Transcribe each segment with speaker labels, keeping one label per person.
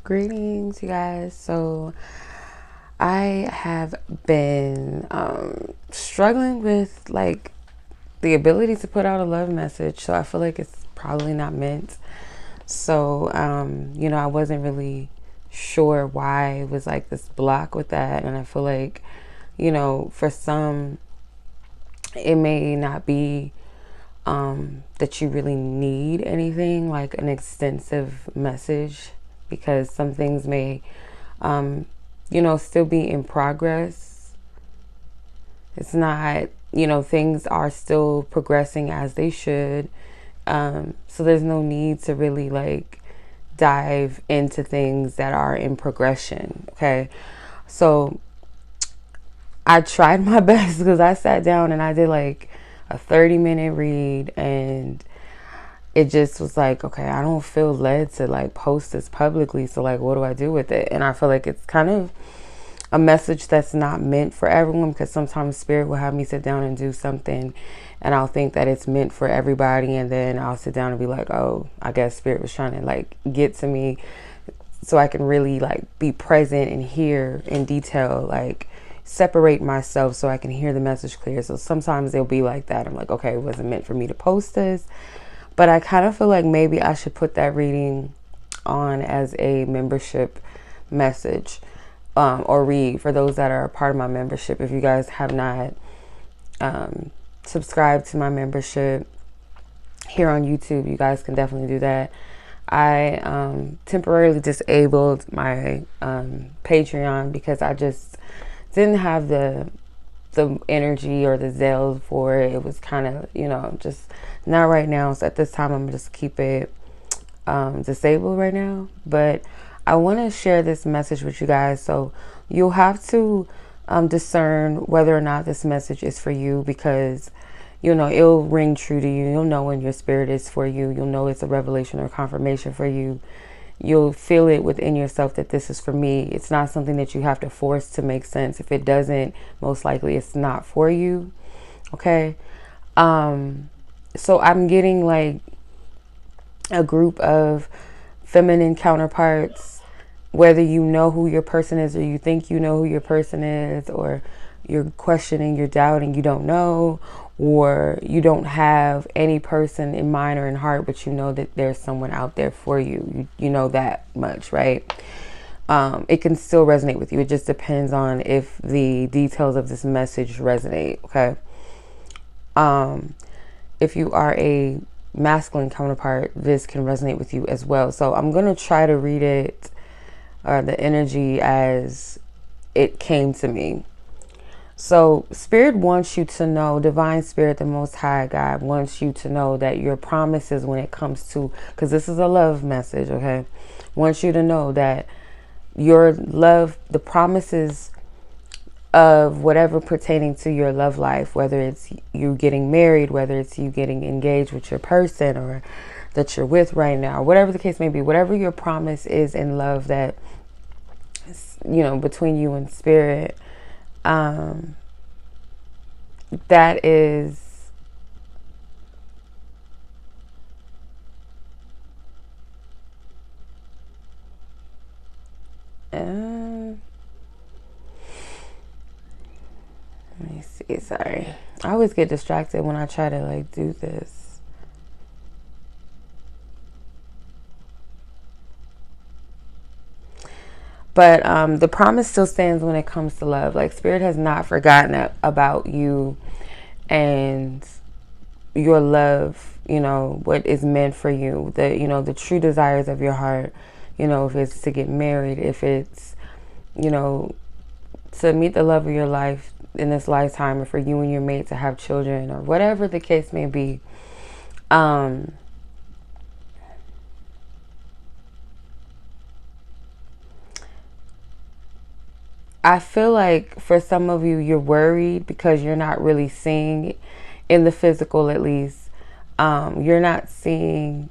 Speaker 1: Greetings, you guys. So I have been struggling with like the ability to put out a love message. So I feel like it's probably not meant. So I wasn't really sure why it was like this block with that. And I feel like, for some, it may not be that you really need anything like an extensive message, because some things may still be in progress. It's not, things are still progressing as they should. So there's no need to really like dive into things that are in progression. Okay. So I tried my best because I sat down and I did like a 30-minute read, and it just was like, okay, I don't feel led to like post this publicly. So like, what do I do with it? And I feel like it's kind of a message that's not meant for everyone, because sometimes spirit will have me sit down and do something and I'll think that it's meant for everybody, and then I'll sit down and be like, oh, I guess spirit was trying to like get to me so I can really like be present and hear in detail, like separate myself so I can hear the message clear. So sometimes they'll be like that. I'm like, okay, it wasn't meant for me to post this, but I kind of feel like maybe I should put that reading on as a membership message, or read for those that are a part of my membership. If you guys have not subscribed to my membership here on YouTube, you guys can definitely do that. I temporarily disabled my Patreon because I just didn't have the energy or the zeal for it. It was kind of, just not right now. So at this time, I'm just keep it disabled right now. But I want to share this message with you guys. So you'll have to discern whether or not this message is for you, because it'll ring true to you. You'll know when your spirit is for you. You'll know it's a revelation or confirmation for you. You'll feel it within yourself that this is for me. It's not something that you have to force to make sense. If it doesn't, most likely it's not for you. Okay. So I'm getting like a group of feminine counterparts, whether you know who your person is or you think you know who your person is, or you're questioning, you're doubting, you don't know, or you don't have any person in mind or in heart, but you know that there's someone out there for you. You know that much, right? It can still resonate with you. It just depends on if the details of this message resonate, okay? If you are a masculine counterpart, this can resonate with you as well. So I'm going to try to read it, the energy as it came to me. So spirit wants you to know, divine spirit, the most high God wants you to know that your promises when it comes to, because this is a love message, okay, wants you to know that your love, the promises of whatever pertaining to your love life, whether it's you getting married, whether it's you getting engaged with your person or that you're with right now, whatever the case may be, whatever your promise is in love that, between you and spirit, that is let me see, sorry, I always get distracted when I try to like do this. But the promise still stands when it comes to love. Like spirit has not forgotten about you and your love, what is meant for you, the true desires of your heart, if it's to get married, if it's, to meet the love of your life in this lifetime, or for you and your mate to have children, or whatever the case may be. I feel like for some of you, you're worried because you're not really seeing, in the physical at least, you're not seeing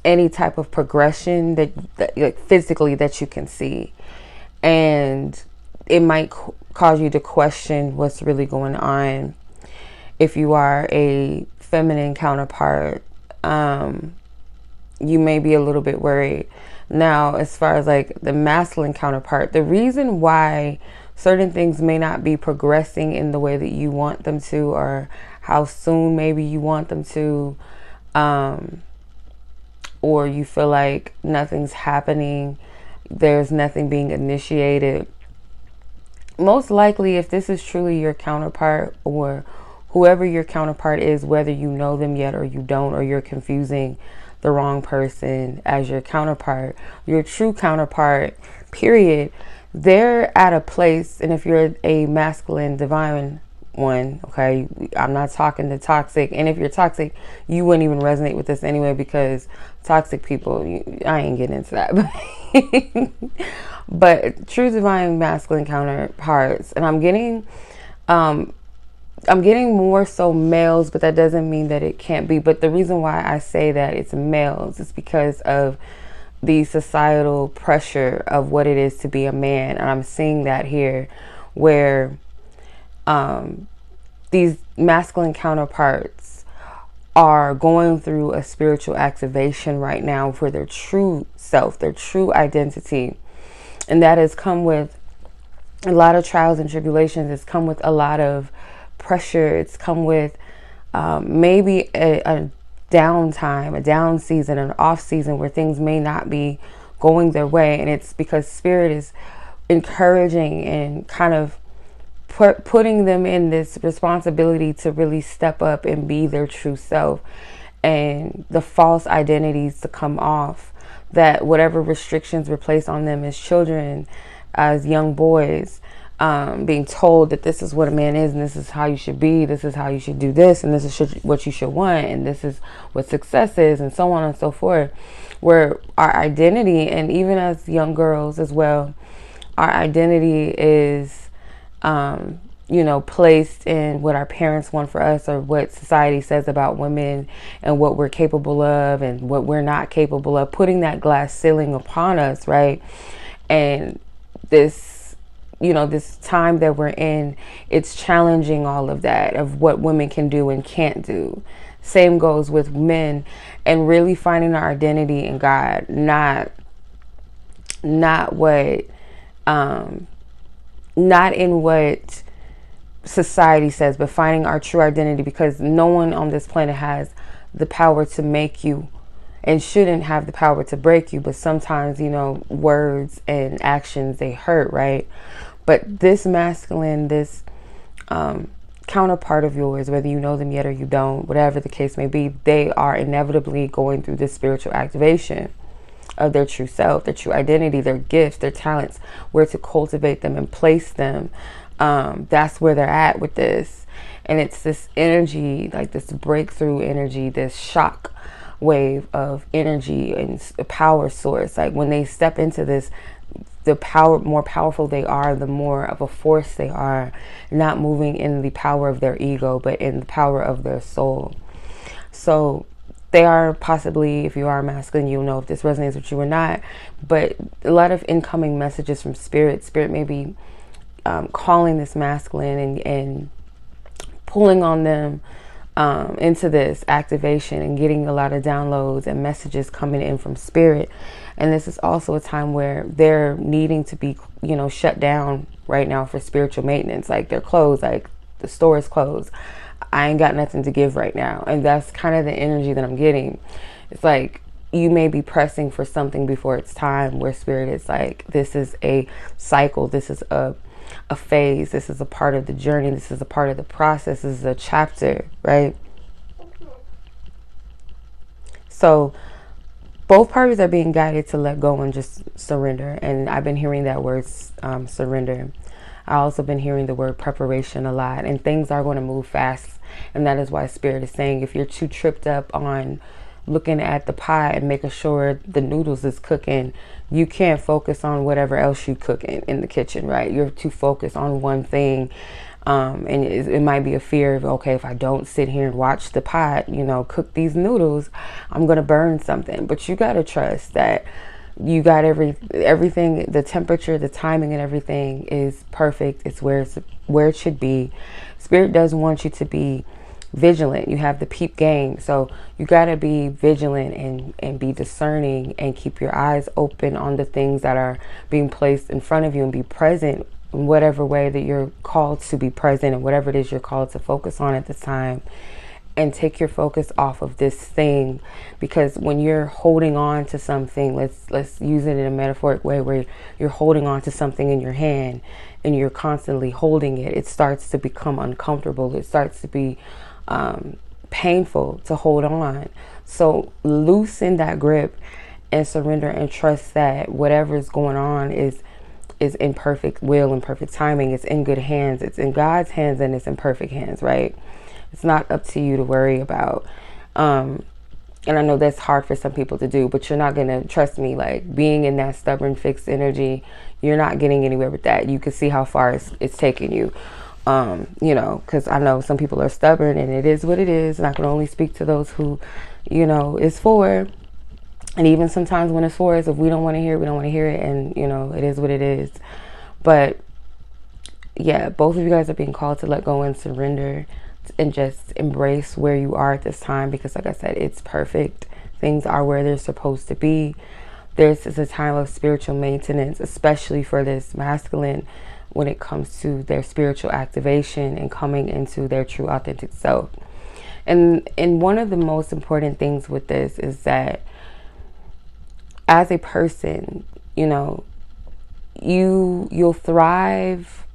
Speaker 1: any type of progression that like physically that you can see, and it might cause you to question what's really going on. If you are a feminine counterpart, you may be a little bit worried. Now, as far as like the masculine counterpart, the reason why certain things may not be progressing in the way that you want them to, or how soon maybe you want them to, or you feel like nothing's happening, there's nothing being initiated. Most likely, if this is truly your counterpart, or whoever your counterpart is, whether you know them yet or you don't, or you're confusing the wrong person as your counterpart, your true counterpart, period, they're at a place. And if you're a masculine divine one, okay, I'm not talking to toxic. And if you're toxic, you wouldn't even resonate with this anyway, because toxic people, I ain't getting into that. But true divine masculine counterparts, and I'm getting more so males, but that doesn't mean that it can't be. But the reason why I say that it's males is because of the societal pressure of what it is to be a man. And I'm seeing that here, where these masculine counterparts are going through a spiritual activation right now for their true self, their true identity. And that has come with a lot of trials and tribulations. It's come with a lot of pressure. It's come with maybe a downtime, a down season, an off season where things may not be going their way. And it's because Spirit is encouraging and kind of putting them in this responsibility to really step up and be their true self, and the false identities to come off, that whatever restrictions were placed on them as children, as young boys, being told that this is what a man is, and this is how you should be, this is how you should do this, and this is what you should want, and this is what success is, and so on and so forth, where our identity, and even as young girls as well, our identity is placed in what our parents want for us, or what society says about women and what we're capable of and what we're not capable of, putting that glass ceiling upon us, right? And this, this time that we're in, it's challenging all of that, of what women can do and can't do. Same goes with men, and really finding our identity in God, not what, not in what society says, but finding our true identity, because no one on this planet has the power to make you and shouldn't have the power to break you. But sometimes, words and actions, they hurt, right? But this masculine, this counterpart of yours, whether you know them yet or you don't, whatever the case may be, they are inevitably going through this spiritual activation of their true self, their true identity, their gifts, their talents, where to cultivate them and place them. That's where they're at with this. And it's this energy, like this breakthrough energy, this shock wave of energy and a power source. Like when they step into this, the more powerful they are, the more of a force they are, not moving in the power of their ego, but in the power of their soul. So they are possibly, if you are masculine, you'll know if this resonates with you or not, but a lot of incoming messages from Spirit may be calling this masculine and pulling on them into this activation, and getting a lot of downloads and messages coming in from Spirit. And this is also a time where they're needing to be, shut down right now for spiritual maintenance. Like they're closed, like the store is closed. I ain't got nothing to give right now. And that's kind of the energy that I'm getting. It's like you may be pressing for something before it's time, where Spirit is like, this is a cycle, this is a phase, this is a part of the journey, this is a part of the process, this is a chapter, right? So both parties are being guided to let go and just surrender. And I've been hearing that word, surrender. I also been hearing the word preparation a lot, and things are going to move fast. And that is why Spirit is saying, if you're too tripped up on looking at the pot and making sure the noodles is cooking, you can't focus on whatever else you cooking in the kitchen, right? You're too focused on one thing. And it might be a fear of, okay, if I don't sit here and watch the pot, cook these noodles, I'm going to burn something. But you got to trust that you got everything, the temperature, the timing and everything is perfect. It's where it should be. Spirit does want you to be vigilant. You have the peep game. So you got to be vigilant and be discerning and keep your eyes open on the things that are being placed in front of you, and be present in whatever way that you're called to be present, and whatever it is you're called to focus on at this time. And take your focus off of this thing, because when you're holding on to something, let's use it in a metaphoric way, where you're holding on to something in your hand and you're constantly holding it, it starts to become uncomfortable. It starts to be painful to hold on. So loosen that grip and surrender, and trust that whatever is going on is in perfect will and perfect timing. It's in good hands. It's in God's hands, and it's in perfect hands, right? It's not up to you to worry about. And I know that's hard for some people to do, but you're not going to, trust me, like being in that stubborn, fixed energy, you're not getting anywhere with that. You can see how far it's taking you. You know, because I know some people are stubborn, and it is what it is. And I can only speak to those who, you know, it's for. And even sometimes when it's for us, if we don't want to hear it, we don't want to hear it. And, you know, it is what it is. But yeah, both of you guys are being called to let go and surrender, and just embrace where you are at this time, because like I said, it's perfect. Things are where they're supposed to be. This is a time of spiritual maintenance, especially for this masculine, when it comes to their spiritual activation and coming into their true authentic self. And one of the most important things with this is that as a person, you know, you'll thrive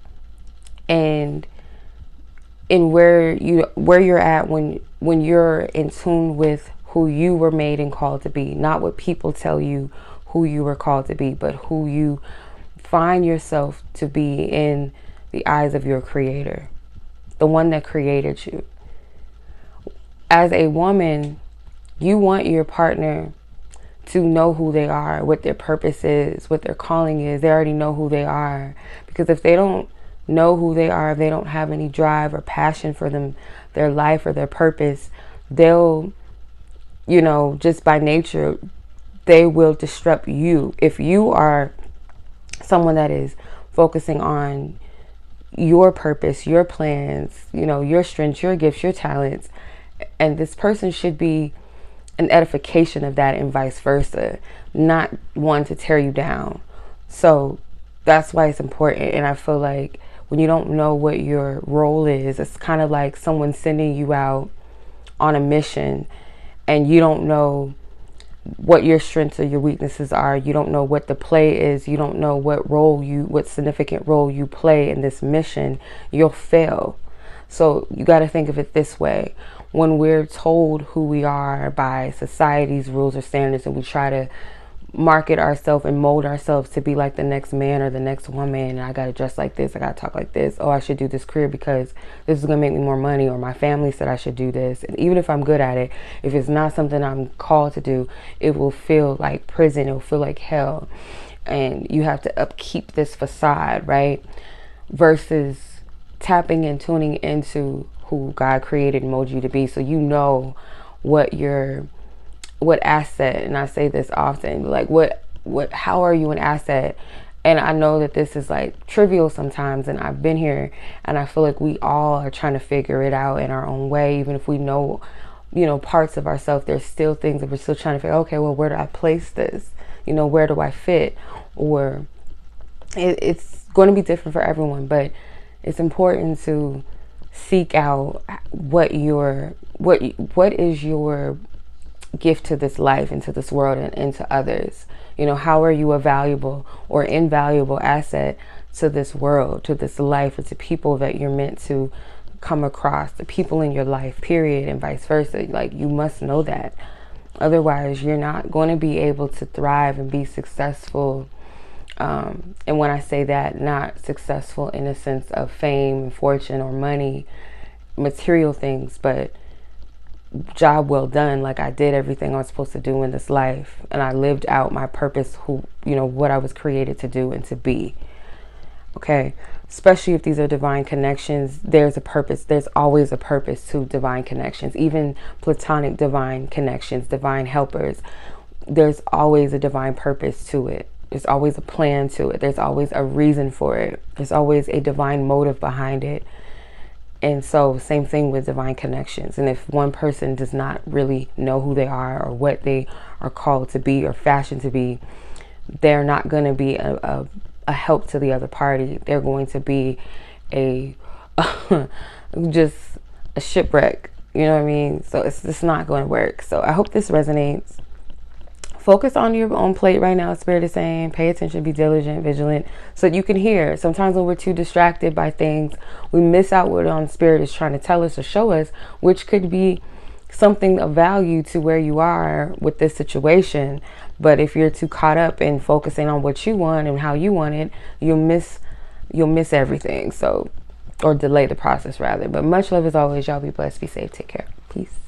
Speaker 1: and in where you're at when you're in tune with who you were made and called to be, not what people tell you who you were called to be, but who you find yourself to be in the eyes of your creator, the one that created you. As a woman, you want your partner to know who they are, what their purpose is, what their calling is. They already know who they are, because if they don't know who they are, if they don't have any drive or passion for their life or their purpose, they'll, you know, just by nature, they will disrupt you. If you are someone that is focusing on your purpose, your plans, you know, your strengths, your gifts, your talents, and this person should be an edification of that, and vice versa, not one to tear you down. So that's why it's important. And I feel like when you don't know what your role is, it's kind of like someone sending you out on a mission and you don't know what your strengths or your weaknesses are. You don't know what the play is. You don't know what significant role you play in this mission. You'll fail. So you got to think of it this way. When we're told who we are by society's rules or standards, and we try to market ourselves and mold ourselves to be like the next man or the next woman, and I gotta dress like this, I gotta talk like this, oh, I should do this career because this is gonna make me more money, or my family said I should do this. And even if I'm good at it, if it's not something I'm called to do, it will feel like prison, it will feel like hell. And you have to upkeep this facade, right? Versus tapping and tuning into who God created and molded you to be, so you know what asset, and I say this often, like how are you an asset? And I know that this is like trivial sometimes, and I've been here, and I feel like we all are trying to figure it out in our own way. Even if we know, you know, parts of ourselves, there's still things that we're still trying to figure, okay, well, where do I place this? You know, where do I fit? Or it's going to be different for everyone, but it's important to seek out what is your gift to this life and to this world and to others. You know, how are you a valuable or invaluable asset to this world, to this life, or to people that you're meant to come across, the people in your life, period, and vice versa. Like, you must know that. Otherwise, you're not going to be able to thrive and be successful. And when I say that, not successful in a sense of fame and fortune or money, material things, but job well done. Like, I did everything I was supposed to do in this life, and I lived out my purpose, what I was created to do and to be. Okay, especially if these are divine connections, there's a purpose. There's always a purpose to divine connections, even platonic divine connections, divine helpers. There's always a divine purpose to it. There's always a plan to it. There's always a reason for it. There's always a divine motive behind it. And so same thing with divine connections. And if one person does not really know who they are or what they are called to be or fashioned to be, they're not going to be a help to the other party. They're going to be a just a shipwreck. You know what I mean? So it's just not going to work. So I hope this resonates. Focus on your own plate right now. Spirit is saying, pay attention, be diligent, vigilant, so that you can hear. Sometimes when we're too distracted by things, we miss out what Spirit is trying to tell us or show us, which could be something of value to where you are with this situation. But if you're too caught up in focusing on what you want and how you want it, you'll miss everything. So, or delay the process rather. But much love as always. Y'all be blessed, be safe, take care. Peace.